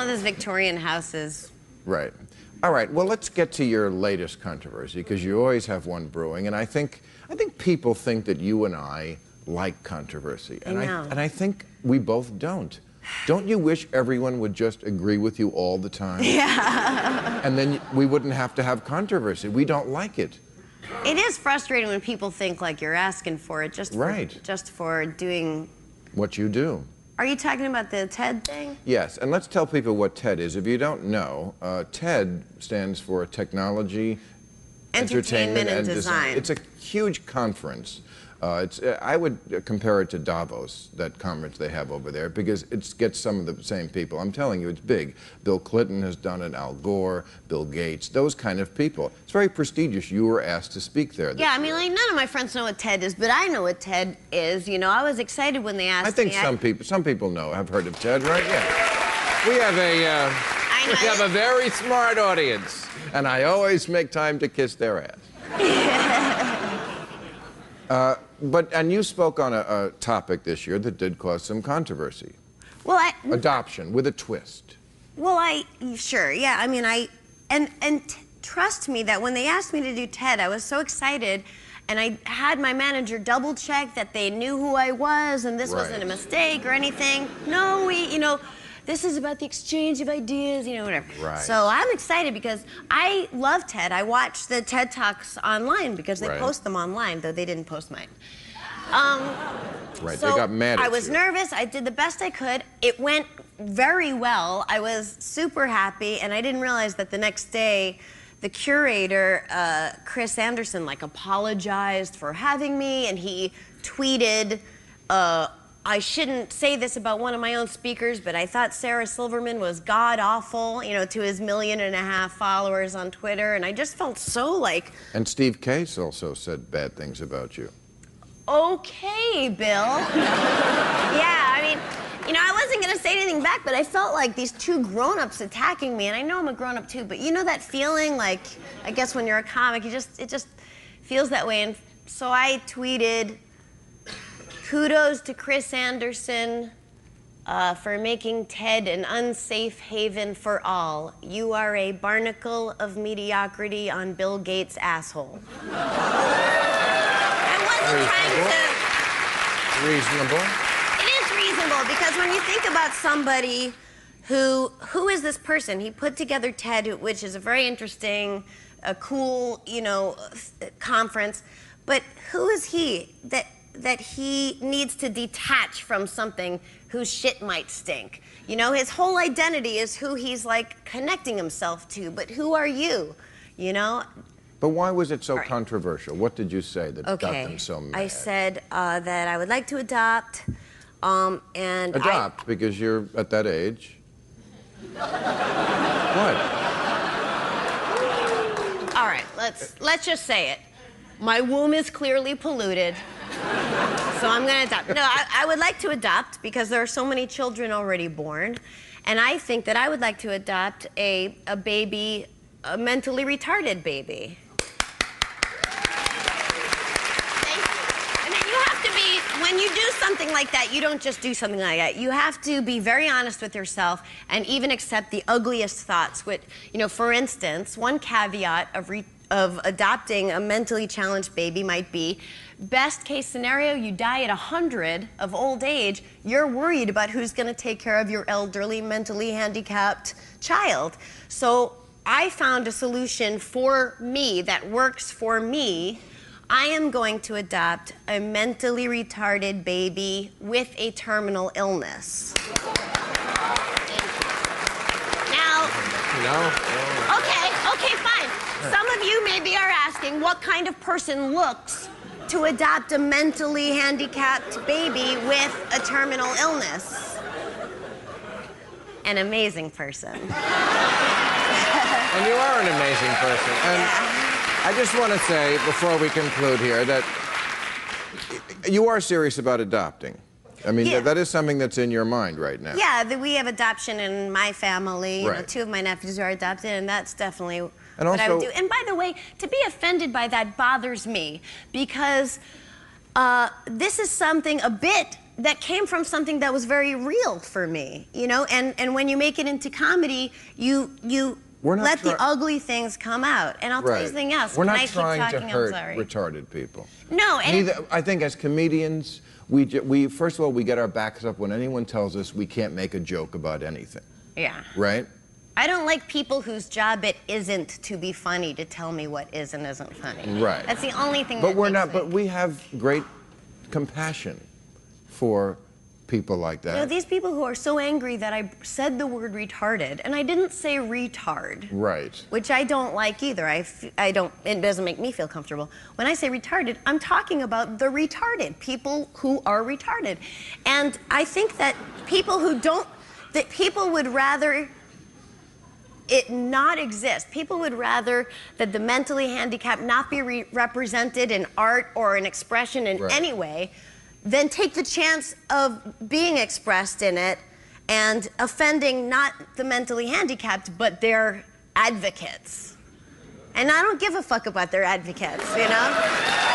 of those Victorian houses. Right. All right, well, let's get to your latest controversy, because you always have one brewing, and I think people think that you and I like controversy. And I know. I think we both don't. Don't you wish everyone would just agree with you all the time? Yeah. And then we wouldn't have to have controversy. We don't like it. It is frustrating when people think like you're asking for it just for doing what you do. Are you talking about the TED thing? Yes, and let's tell people what TED is. If you don't know, TED stands for Technology, Entertainment and Design. It's a huge conference. I would compare it to Davos, that conference they have over there, because it gets some of the same people. I'm telling you, it's big. Bill Clinton has done it, Al Gore, Bill Gates, those kind of people. It's very prestigious. You were asked to speak there. Yeah, I mean, like, none of my friends know what TED is, but I know what TED is. You know, I was excited when they asked me. I think some people know, have heard of TED, right? Yeah. We have a very smart audience, and I always make time to kiss their ass. And you spoke on a topic this year that did cause some controversy. Well, adoption with a twist. Well, sure, yeah. I mean, trust me that when they asked me to do TED, I was so excited, and I had my manager double check that they knew who I was and this wasn't a mistake or anything. No, this is about the exchange of ideas, whatever. Right. So I'm excited because I love TED. I watch the TED Talks online because they post them online, though they didn't post mine. Right, so they got mad at you. I was nervous. I did the best I could. It went very well. I was super happy, and I didn't realize that the next day, the curator, Chris Anderson, apologized for having me, and he tweeted, I shouldn't say this about one of my own speakers, but I thought Sarah Silverman was god-awful, to his 1.5 million followers on Twitter, and I just felt so And Steve Case also said bad things about you. Okay, Bill. Yeah, I mean, I wasn't going to say anything back, but I felt like these two grown-ups attacking me, and I know I'm a grown-up too, but you know that feeling, I guess when you're a comic, it just feels that way, and so I tweeted, kudos to Chris Anderson for making TED an unsafe haven for all. You are a barnacle of mediocrity on Bill Gates' asshole. Reasonable. It is reasonable because when you think about somebody who is this person? He put together TED, which is a very interesting, cool, conference. But who is he that he needs to detach from something whose shit might stink? His whole identity is who he's connecting himself to. But who are you? But why was it so controversial? What did you say that got them so mad? I said that I would like to adopt, and adopt because you're at that age. What? All right, let's just say it. My womb is clearly polluted, so I'm going to adopt. No, I would like to adopt because there are so many children already born, and I think that I would like to adopt a baby, a mentally retarded baby. When you do something like that, you don't just do something like that. You have to be very honest with yourself and even accept the ugliest thoughts. Which, for instance, one caveat of adopting a mentally challenged baby might be, best case scenario, you die at 100 of old age. You're worried about who's going to take care of your elderly, mentally handicapped child. So I found a solution for me that works for me. I am going to adopt a mentally retarded baby with a terminal illness. Now, okay, fine. Some of you maybe are asking what kind of person looks to adopt a mentally handicapped baby with a terminal illness. An amazing person. And you are an amazing person. And I just want to say, before we conclude here, that you are serious about adopting. I mean, that is something that's in your mind right now. Yeah, we have adoption in my family. You know, 2 of my nephews are adopted, and that's definitely what I would do. And by the way, to be offended by that bothers me, because this is something a bit that came from something that was very real for me, you know? And when you make it into comedy, you let the ugly things come out. And I'll tell you something else. We're not trying to hurt retarded people. No, and I think as comedians, we first of all, we get our backs up when anyone tells us we can't make a joke about anything. Yeah. Right? I don't like people whose job it isn't to be funny to tell me what is and isn't funny. Right. That's the only thing But we're not, but we have great compassion for people like that. You know, these people who are so angry that I said the word retarded, and I didn't say retard. Right. Which I don't like either. I don't, it doesn't make me feel comfortable. When I say retarded, I'm talking about the retarded, people who are retarded. And I think that people who don't, that people would rather it not exist. People would rather that the mentally handicapped not be represented in art or in expression in any way than take the chance of being expressed in it and offending not the mentally handicapped, but their advocates. And I don't give a fuck about their advocates, you know?